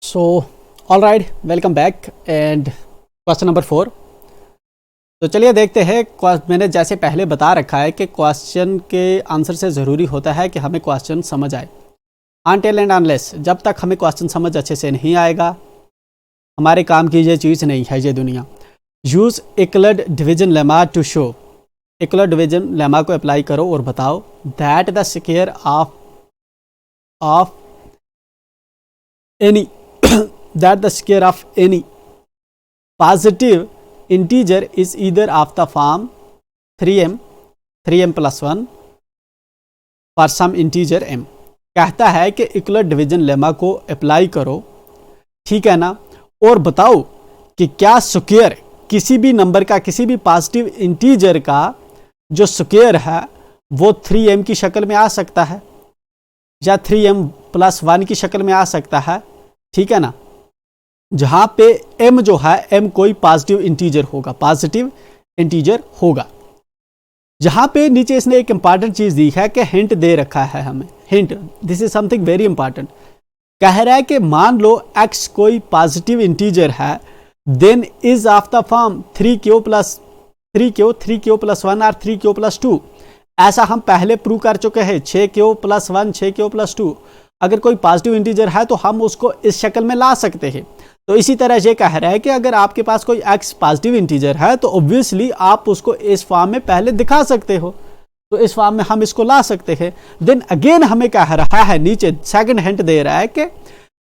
So all right, welcome back and question number 4। तो चलिए देखते हैं। मैंने जैसे पहले बता रखा है कि क्वेश्चन के आंसर से ज़रूरी होता है कि हमें क्वेश्चन समझ आए। अनटिल एंड अनलेस, जब तक हमें क्वेश्चन समझ अच्छे से नहीं आएगा, हमारे काम की ये चीज़ नहीं है ये दुनिया। Use Euclid division lemma to show. Euclid division lemma को अप्लाई करो और बताओ that the square of any that the square of any positive integer is either of the form 3m plus 1 for some integer m। कहता है कि इक्वलेट division lemma को apply करो, ठीक है ना, और बताओ कि क्या स्क्वायर किसी भी नंबर का, किसी भी पॉजिटिव इंटीजर का जो स्क्वायर है वो 3m की शक्ल में आ सकता है या 3m plus 1 की शक्ल में आ सकता है, ठीक है ना। जहां पे m जो है, m कोई पॉजिटिव इंटीजर होगा, जहां पे नीचे इसने एक इंपॉर्टेंट चीज दी है कि हिंट दे रखा है हमें। Hint, this is something very important. कह रहा है कि मान लो x कोई पॉजिटिव इंटीजर है, then is of the form 3q plus 1 और 3q plus 2। ऐसा हम पहले प्रूव कर चुके हैं, 6q plus 1 6q plus 2। अगर कोई पॉजिटिव इंटीजर है तो हम उसको इस शक्ल में ला सकते हैं। तो इसी तरह ये कह रहा है कि अगर आपके पास कोई x पॉजिटिव इंटीजर है तो ऑब्वियसली आप उसको इस फॉर्म में पहले दिखा सकते हो, तो इस फॉर्म में हम इसको ला सकते हैं। देन अगेन हमें कह रहा है, नीचे सेकंड हिंट दे रहा है कि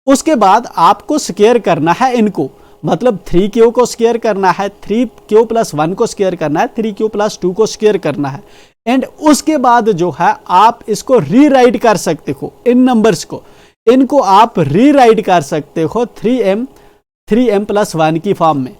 उसके बाद आपको स्क्वायर करना है इनको, मतलब 3q को स्क्वायर करना है, 3q plus 1 को स्क्वायर करना है, 3q plus 2 को स्क्वायर करना है, एंड उसके बाद जो है आप इसको रीराइट कर सकते हो। इन नंबर्स को, इनको आप रीराइट कर सकते हो 3m plus 1 की फॉर्म में,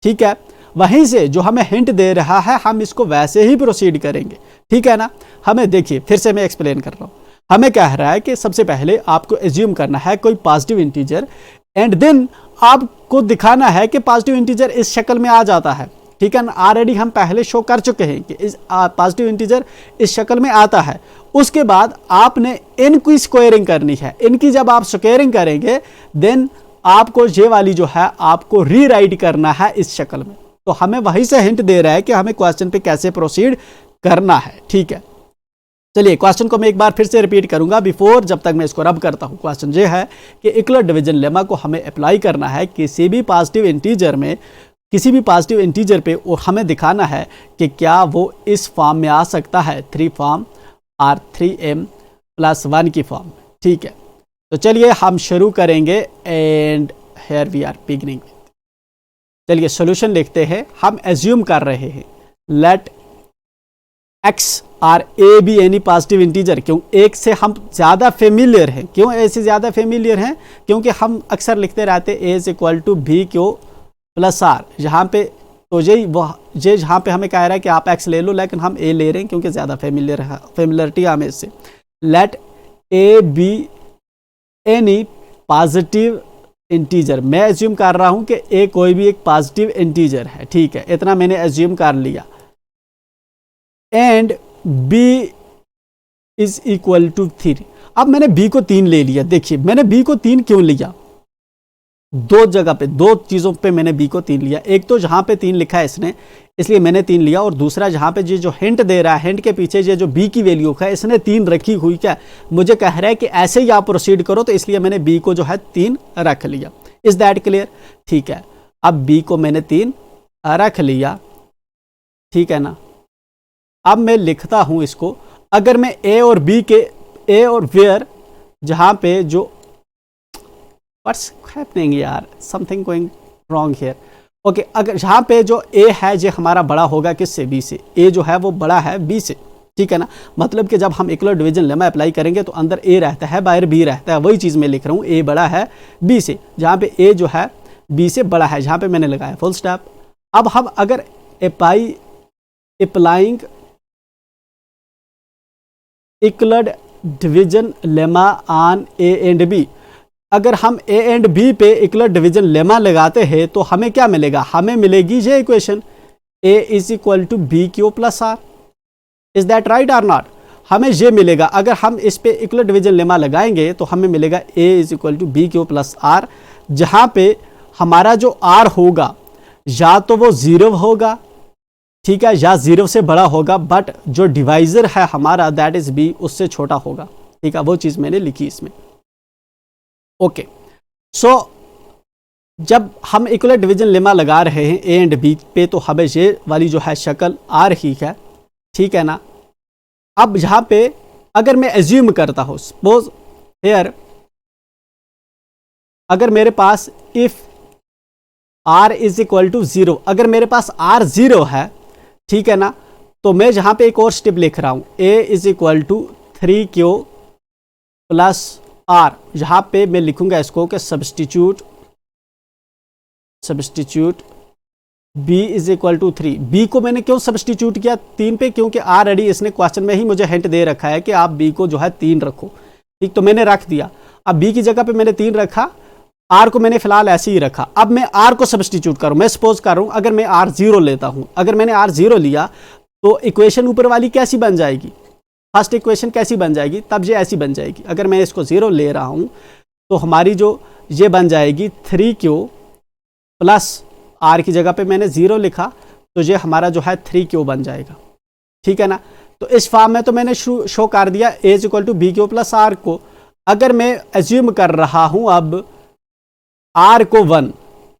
ठीक है। वहीं से जो हमें हिंट दे रहा है हम इसको वैसे ही प्रोसीड करेंगे, ठीक है ना। हमें देखिए, फिर से मैं एक्सप्लेन कर रहा हूं। हमें कह रहा है कि सबसे पहले आपको एज्यूम करना है कोई पॉजिटिव इंटीजर, एंड देन आपको दिखाना है कि पॉजिटिव इंटीजर इस शक्ल में आ जाता है, ठीक है ना। ऑलरेडी हम पहले शो कर चुके हैं कि इस पॉजिटिव इंटीजर इस शक्ल में आता है। उसके बाद आपने इनकी स्क्वायरिंग करनी है। इनकी जब आप स्क्वायरिंग करेंगे देन आपको ये वाली जो है आपको रीराइट करना है इस शक्ल में। तो हमें वहीं से हिंट दे रहा है कि हमें क्वेश्चन पे कैसे प्रोसीड करना है, ठीक है। चलिए क्वेश्चन को मैं एक बार फिर से रिपीट करूंगा बिफोर, जब तक मैं इसको रब करता हूं। क्वेश्चन ये है कि इक्वलेट डिवीजन लेमा को हमें अप्लाई करना है किसी भी पॉजिटिव इंटीजर में, किसी भी पॉजिटिव इंटीजर पे, और हमें दिखाना है कि क्या वो इस फॉर्म में आ सकता है, 3 फॉर्म और 3m plus 1 की फॉर्म में, ठीक है। तो चलिए हम शुरू करेंगे and here we are beginning. चलिए सॉल्यूशन लिखते हैं। हम एज्यूम कर रहे हैं लेट x और a b any positive integer. क्यों एक से हम ज़्यादा फेमिलियर हैं? क्यों a से ज़्यादा फेमिलियर हैं? क्योंकि हम अक्सर लिखते रहते a is equal to bq plus r। यहाँ पे तो ये जहाँ पे हमें कह रहा है कि आप x ले लो, लेकिन हम a ले रहे हैं क्योंकि ज़्यादा फेमिलियर है, फेमिलियरिटी हमें इससे। Let a b any positive integer. मैं एज्यूम कर रहा हूं कि a कोई भी एक पॉजिटिव इंटीजर है, ठीक है, इतना मैंने एज्यूम कर लिया। And b is equal to 3। अब मैंने b को 3 ले लिया। देखिए मैंने b को 3 क्यों लिया, दो जगह पे, दो चीजों पे मैंने b को 3 लिया। एक तो जहां पे 3 लिखा है इसने, इसलिए मैंने 3 लिया, और दूसरा जहां पे जो हिंट दे रहा है, हिंट के पीछे ये जो b की वैल्यू है इसने 3 रखी हुई, क्या मुझे कह रहा है कि ऐसे ही आप प्रोसीड करो, तो इसलिए मैंने b को जो है 3 रख लिया। Is that clear? ठीक है, अब b को मैंने 3 रख लिया, ठीक है ना। अब मैं लिखता हूं इसको, अगर मैं a और b के, a और वेयर, जहां पे जो व्हाट्स हैपनिंग यार, something going wrong here. Okay, अगर यहाँ पे जो a है ये हमारा बड़ा होगा किससे? b से। a जो है वो बड़ा है b से, ठीक है ना। मतलब कि जब हम इक्वलेट डिवीजन लेमा अप्लाई करेंगे तो अंदर a रहता है, बाहर b रहता है। वही चीज़ मैं लिख रहा हूँ, a बड़ा है b से, जहाँ पे a जो है b से बड़ा है, जहाँ पे मैंने लगाया फुल स्टॉप। अब हम अगर applying Euclid division lemma on a and b, अगर हम a एंड b पे इक्वलेट डिवीजन लेमा लगाते हैं तो हमें क्या मिलेगा? हमें मिलेगी ये equation, a is equal to bq plus r। Is that right और नॉट? हमें ये मिलेगा, अगर हम इस पे इक्वल डिवीजन लेमा लगाएंगे तो हमें मिलेगा a is equal to b q plus r, जहाँ पे हमारा जो r होगा या तो वो 0 होगा, ठीक है, या 0 से बड़ा होगा, बट जो डिवाइजर है हमारा दैट इज b उससे छोटा होगा, ठीक है, वो चीज़ मैंने लिखी इसमें। ओके, सो जब हम इक्वल डिवीजन लेमा लगा रहे हैं a एंड b पे तो हमें ये वाली जो है शक्ल आ रही है, ठीक है ना। अब यहाँ पे अगर मैं एज्यूम करता हूँ, सपोज हेयर अगर मेरे पास if r is equal to 0, अगर मेरे पास r 0 है, ठीक है ना, तो मैं यहाँ पे एक और स्टेप लिख रहा हूँ, a is equal to 3q plus r, यहाँ पे मैं लिखूंगा इसको कि substitute b is equal to 3। b को मैंने क्यों सब्सटीट्यूट किया 3 पे, क्योंकि ऑलरेडी इसने क्वेश्चन में ही मुझे हिंट दे रखा है कि आप b को जो है 3 रखो, ठीक, तो मैंने रख दिया। अब b की जगह पे मैंने 3 रखा, r को मैंने फिलहाल ऐसे ही रखा। अब मैं r को सब्सटीट्यूट करूं, मैं सपोज कर रहा हूं अगर मैं r 0 लेता हूं, अगर मैंने r 0 लिया तो इक्वेशन ऊपर वाली कैसी बन जाएगी, फर्स्ट इक्वेशन कैसी बन जाएगी, तब ये ऐसी बन जाएगी। अगर मैं इसको 0 ले रहा हूं तो हमारी जो ये बन जाएगी 3q प्लस r की जगह पे मैंने 0 लिखा तो ये हमारा जो है 3q बन जाएगा, ठीक है ना। तो इस फॉर्म में तो मैंने शो कर दिया a is equal to b q plus r को। अगर मैं एज्यूम कर रहा हूं अब r को 1,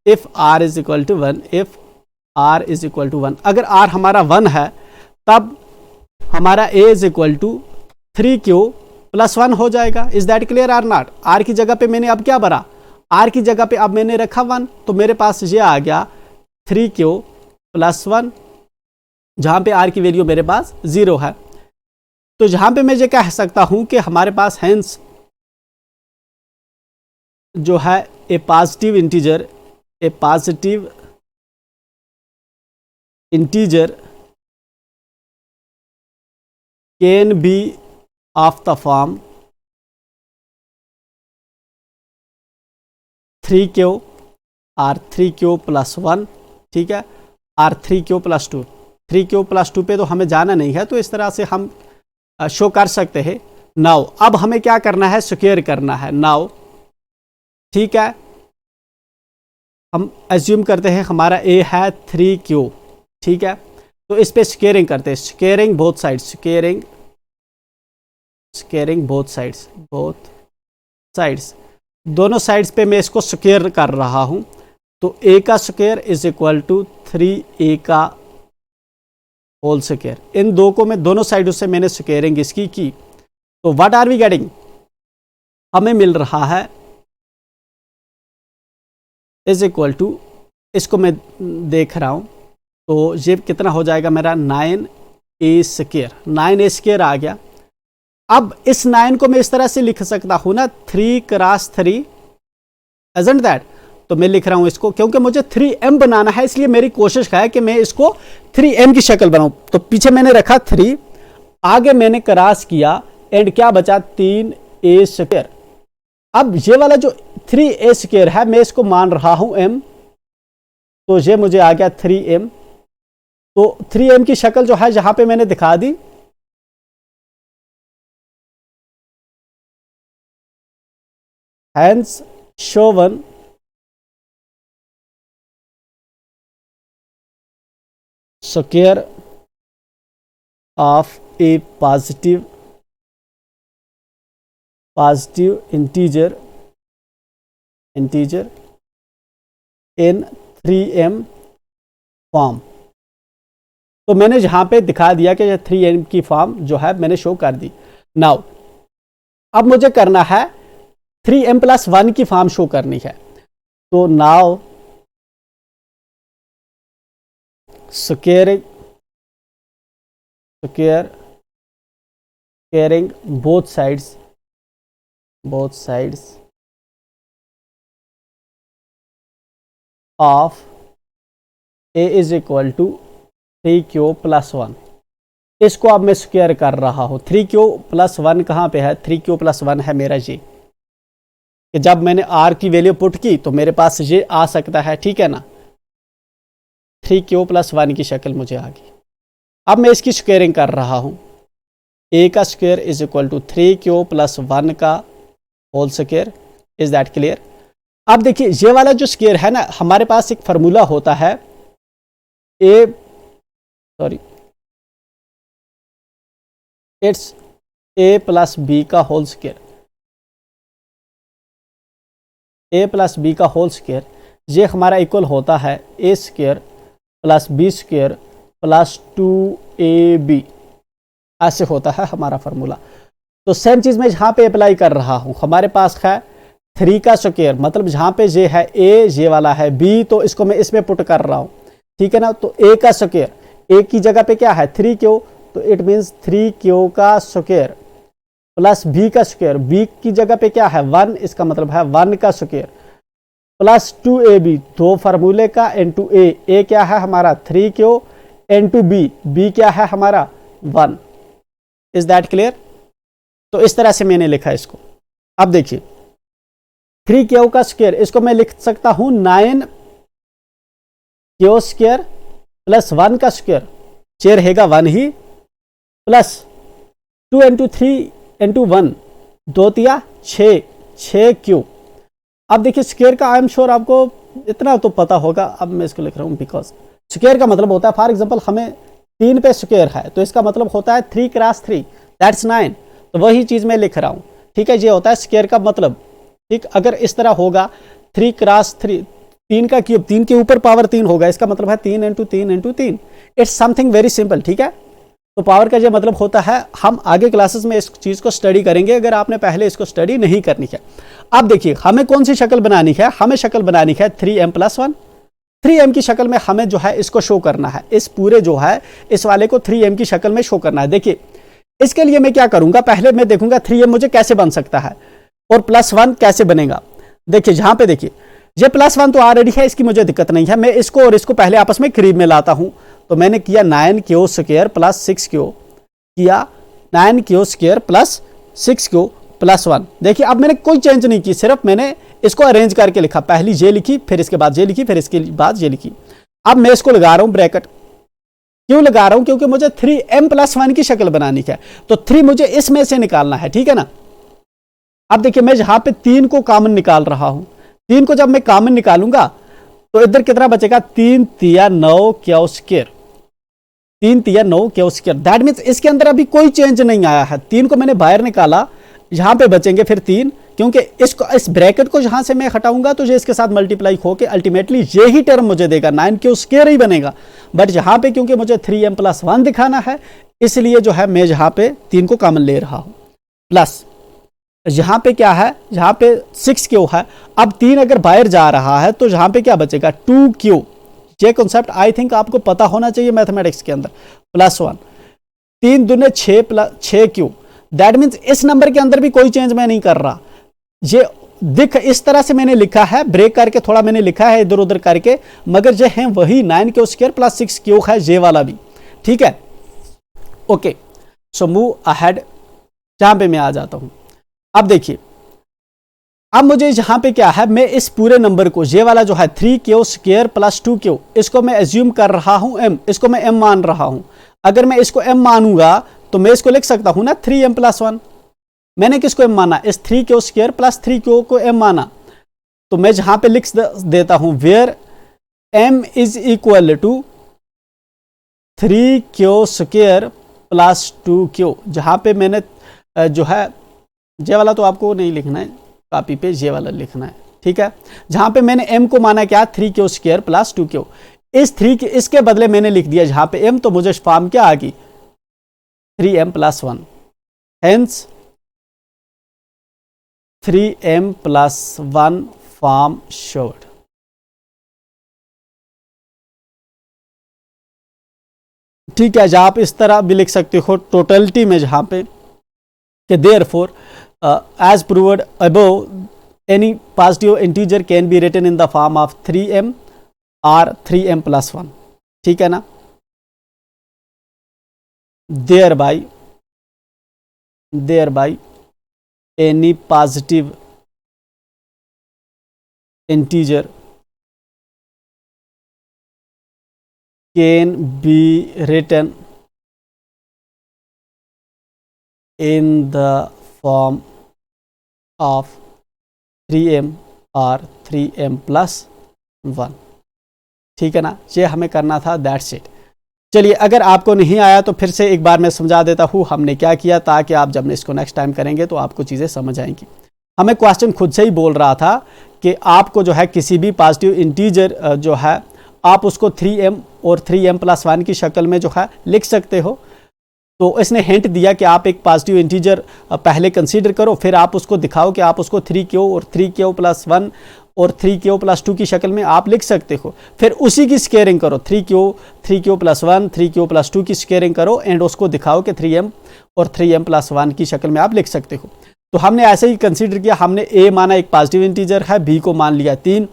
if r is equal to 1, if r is equal to 1, अगर r हमारा 1 है तब हमारा a is equal to 3q plus 1 हो जाएगा। Is that clear or not. r की जगह पे मैंने अब क्या भरा, r की जगह पे अब मैंने रखा 1, तो मेरे पास ये आ गया 3q प्लस 1, जहां पे r की वैल्यू मेरे पास 0 है। तो जहां पे मैं ये कह सकता हूं कि हमारे पास हेंस जो है a positive integer can be of the form 3q और 3q प्लस 1, ठीक है, और 3q प्लस 2, 3q प्लस 2 पे तो हमें जाना नहीं है, तो इस तरह से हम शो कर सकते हैं। नाउ अब हमें क्या करना है, स्क्वायर करना है नाउ, ठीक है। हम एज्यूम करते हैं हमारा a है 3q, ठीक है, तो इस पे स्क्वायरिंग करते हैं, स्क्वायरिंग बोथ साइड्स, दोनों साइड्स पे मैं इसको स्क्वायर कर रहा हूं। तो a का square is equal to 3a का होल स्क्वायर, इन दो को मैं दोनों साइडों से मैंने स्क्वायरिंग इसकी की, तो व्हाट आर वी गेटिंग, हमें मिल रहा है इज इक्वल टू, इसको मैं देख रहा हूं तो ये कितना हो जाएगा मेरा 9a स्क्वायर, 9a स्क्वायर आ गया। अब इस 9 को मैं इस तरह से लिख सकता हूं ना, 3 क्रॉस 3, एजंट दैट, तो मैं लिख रहा हूं इसको, क्योंकि मुझे 3m बनाना है, इसलिए मेरी कोशिश है कि मैं इसको 3m की शक्ल बनाऊं। तो पीछे मैंने रखा 3, आगे मैंने क्रॉस किया एंड क्या बचा 3a स्क्वायर। अब ये वाला जो 3a स्क्वायर है मैं इसको मान रहा हूं m, तो ये मुझे आ गया 3m। तो 3m की शक्ल जो है यहां पे मैंने दिखा दी, hence shown square of a positive integer in 3m form. तो मैंने यहां पे दिखा दिया कि यह 3m की फॉर्म जो है मैंने शो कर दी। नाउ अब मुझे करना है 3m प्लस 1 की फॉर्म शो करनी है, तो now squaring both sides of a is equal to 3q plus 1, इसको अब मैं स्क्वायर कर रहा हूं। 3q प्लस 1 कहां पे है, 3q प्लस 1 है मेरा ये, कि जब मैंने r की वैल्यू पुट की तो मेरे पास ये आ सकता है, ठीक है ना, 3q प्लस 1 की शक्ल मुझे आ गई। अब मैं इसकी स्क्वायरिंग कर रहा हूं, ए का square is equal to 3q plus 1 का whole square. Is that clear? अब देखिए ये वाला जो स्क्वायर है ना, हमारे पास एक फॉर्मूला होता है इट्स ए प्लस बी का whole square, a plus b का होल स्क्वायर, ये हमारा इक्वल होता है a square plus b square plus 2ab, ऐसे होता है हमारा फॉर्मूला। तो सेम चीज मैं जहां पे अप्लाई कर रहा हूं, हमारे पास है 3 का स्क्वायर, मतलब जहां पे ये है ए, ये वाला है बी, तो इसको मैं इसमें पुट कर रहा हूं, ठीक है ना। तो ए का स्क्वायर, ए की जगह पे क्या है 3q, तो इट मीन्स 3q का स्क्वायर प्लस बी का स्क्वायर, बी की जगह पे क्या है 1, इसका मतलब है 1 का स्क्वायर प्लस 2ab, दो फार्मूले का इनटू ए क्या है हमारा 3q इनटू बी क्या है हमारा 1। Is that clear? तो इस तरह से मैंने लिखा इसको। अब देखिए 3q का स्क्वायर, इसको मैं लिख सकता हूं 9q स्क्वायर प्लस 1 का स्क्वायर, ये रहेगा 1 ही, प्लस 2 इंटू 3 इंटू 1, 2 तिया 6q। अब देखिए स्क्वायर का आई एम श्योर आपको इतना तो पता होगा, अब मैं इसको लिख रहा हूं बिकॉज स्क्वायर का मतलब होता है, फॉर एग्जांपल हमें 3 पे स्क्वायर है तो इसका मतलब होता है 3 क्रॉस 3 दैट्स 9, तो वही चीज मैं लिख रहा हूं, ठीक है। ये होता है स्क्वायर का मतलब, ठीक। अगर इस तरह होगा 3 क्रॉस 3, 3 का क्यूब, 3 के ऊपर पावर 3 होगा, इसका मतलब है 3 into 3 into 3। It's something very simple, ठीक है। तो पावर का ये मतलब होता है, हम आगे क्लासेस में इस चीज को स्टडी करेंगे अगर आपने पहले इसको स्टडी नहीं करनी है। अब देखिए हमें कौन सी शक्ल बनानी है, हमें शक्ल बनानी है 3m प्लस 1। 3m की शक्ल में हमें जो है इसको शो करना है, इस पूरे जो है इस वाले को 3m की शक्ल में शो करना है। देखिए इसके लिए मैं क्या करूंगा, पहले मैं देखूंगा 3m मुझे कैसे बन सकता है और प्लस 1 कैसे बनेगा। देखिए जहां पे देखिए ये प्लस 1 तो ऑलरेडी है, इसकी मुझे दिक्कत नहीं है, मैं इसको और इसको पहले आपस में करीब में लाता हूं। तो मैंने किया 9q स्क्वायर प्लस 6q, किया 9q square plus 6q plus 1। देखिए अब मैंने कोई चेंज नहीं की, सिर्फ मैंने इसको अरेंज करके लिखा, पहली ये लिखी, फिर इसके बाद ये लिखी, फिर इसके बाद ये लिखी। अब मैं इसको लगा रहा हूं ब्रैकेट, क्यों लगा रहा हूं, क्योंकि मुझे 3m प्लस 1 की शक्ल बनानी है, तो 3 मुझे इसमें से निकालना है, ठीक है ना। अब देखिए मैं जहां पे 3 को कॉमन निकाल रहा हूं, 3 को जब मैं कॉमन निकालूंगा तो इधर कितना बचेगा, 3 तिया 9 क्यू स्क्वायर, 3 तिया 9 क्यू स्क्वायर। दैट मीन्स इसके अंदर अभी कोई चेंज नहीं आया है, 3 को मैंने बाहर निकाला, यहां पे बचेंगे फिर 3, क्योंकि इसको इस ब्रैकेट को जहां से मैं हटाऊंगा तो ये इसके साथ मल्टीप्लाई होकर अल्टीमेटली ये ही टर्म मुझे देगा, 9q स्क्वायर ही बनेगा। बट यहां पे क्योंकि मुझे 3m प्लस 1 दिखाना है, इसलिए जो है मैं यहां पे 3 को कॉमन ले रहा हूं, प्लस यहां पे क्या है, यहां पे 6q है। अब 3 अगर बाहर जा रहा है तो यहां पे क्या बचेगा 2q। ये कॉन्सेप्ट आई थिंक आपको पता होना चाहिए मैथमेटिक्स के अंदर, plus 1, 3 दूने 6 plus 6q। That means इस नंबर के अंदर भी कोई चेंज मैं नहीं कर रहा, ये दिख इस तरह से मैंने लिखा है, ब्रेक करके थोड़ा मैंने लिखा है इधर उधर करके, मगर जो है वही 9q स्क्वायर प्लस 6q है, ये वाला भी, ठीक है। ओके सो मूव अहेड, जहां पे मैं आ जाता हूं। अब देखिए अब मुझे यहां पे क्या है, मैं इस पूरे नंबर को, ये वाला जो है 3q स्क्वायर प्लस 2q, इसको मैं एज्यूम कर रहा हूं m, इसको मैं m मान रहा हूं। अगर मैं इसको m मानूंगा तो मैं इसको लिख सकता हूं ना 3m प्लस 1। मैंने किसको m माना, इस 3q स्क्वायर प्लस 3q को m माना, तो मैं जहां पे लिख देता हूं where m is equal to 3q square plus 2q। जहां पे मैंने जो है ये वाला तो आपको नहीं लिखना है, कॉपी पे ये वाला लिखना है, ठीक है। जहां पे मैंने m को माना क्या 3q स्क्वायर प्लस 2q, इस 3 इसके बदले मैंने लिख दिया जहां पे m, तो मुझे फॉर्म क्या आ गई 3m plus 1, hence 3m plus 1 form showed. ठीक है, जहां आप इस तरह भी लिख सकते हो टोटलिटी में, जहां पे कि therefore as proved above any positive integer can be written in the form of 3m or 3m plus 1, ठीक है ना। thereby any positive integer can be written in the form of 3m और 3m plus 1। ठीक है ना, ये हमें करना था, दैट्स इट। चलिए, अगर आपको नहीं आया तो फिर से एक बार मैं समझा देता हूँ हमने क्या किया, ताकि आप जब इसको नेक्स्ट टाइम करेंगे तो आपको चीज़ें समझ आएंगी। हमें क्वेश्चन खुद से ही बोल रहा था कि आपको जो है किसी भी पॉजिटिव इंटीजर जो है आप उसको 3m और 3m plus 1 की शक्ल में जो है लिख सकते हो। तो इसने हिंट दिया कि आप एक पॉजिटिव इंटीजर पहले कंसीडर करो, फिर आप उसको दिखाओ कि आप उसको 3q और 3q plus 1 और 3q plus 2 की शक्ल में आप लिख सकते हो। फिर उसी की स्केयरिंग करो, 3q plus 1 3q plus 2 की स्केयरिंग करो एंड उसको दिखाओ कि 3m और 3m plus 1 की शक्ल में आप लिख सकते हो। तो हमने ऐसे ही कंसीडर किया, हमने a माना एक पॉजिटिव इंटीजर है, b को मान लिया 3।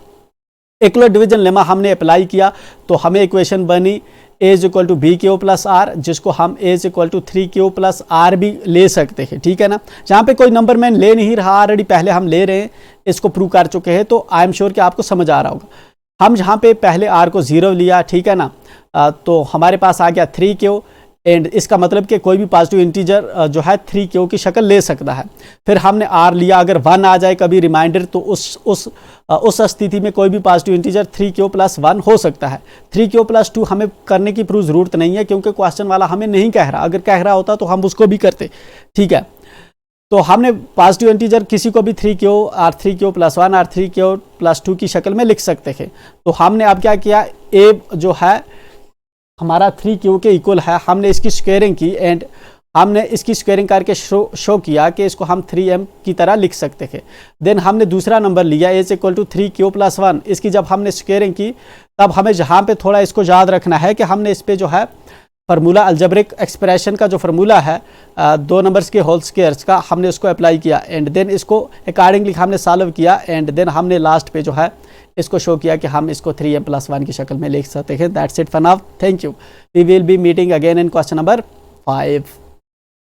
इक्वल डिवीजन लेमा हमने अप्लाई किया तो हमें इक्वेशन बनी a is equal to b q plus r, जिसको हम a is equal to 3q plus r भी ले सकते हैं। ठीक है ना, जहाँ पे कोई नंबर मैन ले नहीं रहा, ऑलरेडी पहले हम ले रहे हैं, इसको प्रूव कर चुके हैं, तो आई एम श्योर कि आपको समझ आ रहा होगा। हम जहाँ पे पहले r को 0 लिया, ठीक है ना, तो हमारे पास आ गया 3q एंड इसका मतलब कि कोई भी पॉजिटिव इंटीजर जो है 3q की शक्ल ले सकता है। फिर हमने r लिया, अगर 1 आ जाए कभी रिमाइंडर तो उस स्थिति में कोई भी पॉजिटिव इंटीजर 3q प्लस 1 हो सकता है। 3q प्लस 2 हमें करने की प्रूफ ज़रूरत नहीं है, क्योंकि क्वेश्चन वाला हमें नहीं कह रहा, अगर कह रहा होता तो हम उसको भी करते। ठीक है, तो हमने पॉजिटिव इंटीजर किसी को भी 3q और 3q प्लस 1 और 3q प्लस 2 की शक्ल में लिख सकते थे। तो हमने अब क्या किया, a जो है हमारा 3q के इक्वल है, हमने इसकी स्क्वायरिंग की एंड हमने इसकी स्क्वायरिंग करके शो किया कि इसको हम 3m की तरह लिख सकते थे। देन हमने दूसरा नंबर लिया a is equal to 3q plus 1, इसकी जब हमने स्क्वायरिंग की तब हमें जहाँ पे थोड़ा इसको याद रखना है कि हमने इस पे जो है फार्मूला अल्जेब्रिक एक्सप्रेशन का जो फार्मूला है 2 नंबर्स के होल स्क्वायर्स का, हमने उसको अप्लाई किया एंड देन इसको अकॉर्डिंगली हमने सॉल्व किया एंड देन हमने लास्ट पे जो है इसको शो किया कि हम इसको 3m प्लस 1 की शक्ल में लिख सकते हैं। That's it for now, thank you. We will be meeting again in question number 5।